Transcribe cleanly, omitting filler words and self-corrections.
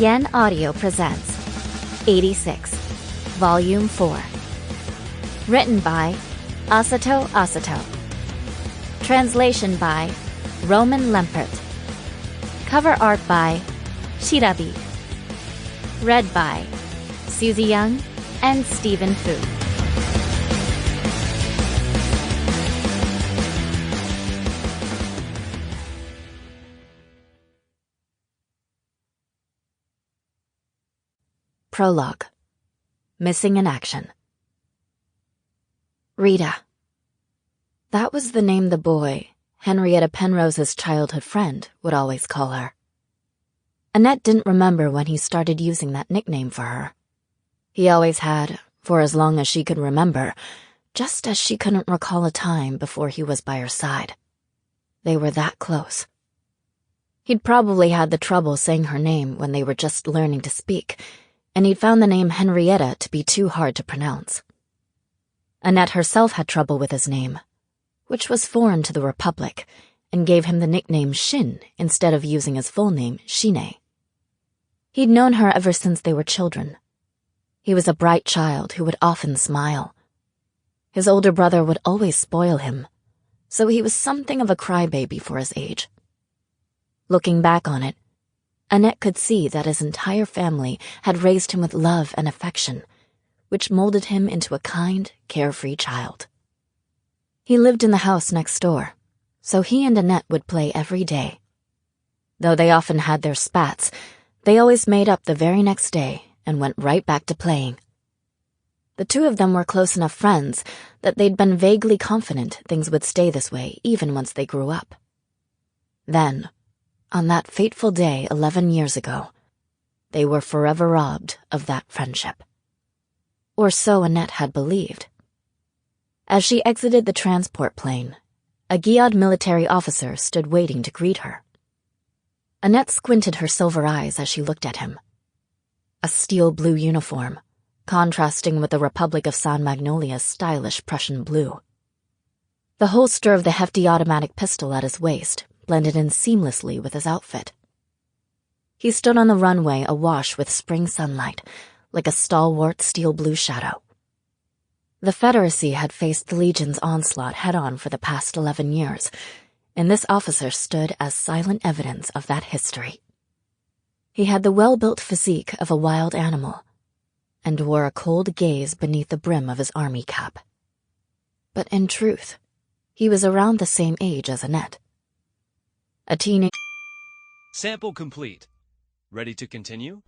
Yen Audio presents 86, Volume 4. Written by Asato Asato. Translation by Roman Lempert. Cover art by Shirabi. Read by Suzie Yeung and Stephen Fu. Prologue. Missing in Action. Rita. That was the name the boy, Henrietta Penrose's childhood friend, would always call her. Annette didn't remember when he started using that nickname for her. He always had, for as long as she could remember, just as she couldn't recall a time before he was by her side. They were that close. He'd probably had the trouble saying her name when they were just learning to speak, and he'd found the name Henrietta to be too hard to pronounce. Annette herself had trouble with his name, which was foreign to the Republic, and gave him the nickname Shin instead of using his full name, Shine. He'd known her ever since they were children. He was a bright child who would often smile. His older brother would always spoil him, so he was something of a crybaby for his age. Looking back on it, Annette could see that his entire family had raised him with love and affection, which molded him into a kind, carefree child. He lived in the house next door, so he and Annette would play every day. Though they often had their spats, they always made up the very next day and went right back to playing. The two of them were close enough friends that they'd been vaguely confident things would stay this way even once they grew up. Then, on that fateful day 11 years ago, they were forever robbed of that friendship. Or so Annette had believed. As she exited the transport plane, a Giad military officer stood waiting to greet her. Annette squinted her silver eyes as she looked at him. A steel blue uniform, contrasting with the Republic of San Magnolia's stylish Prussian blue. The holster of the hefty automatic pistol at his waist blended in seamlessly with his outfit. He stood on the runway awash with spring sunlight, like a stalwart steel blue shadow. The Federacy had faced the Legion's onslaught head-on for the past 11 years, and this officer stood as silent evidence of that history. He had the well-built physique of a wild animal, and wore a cold gaze beneath the brim of his army cap. But in truth, he was around the same age as Annette. A teenage... Sample complete. Ready to continue?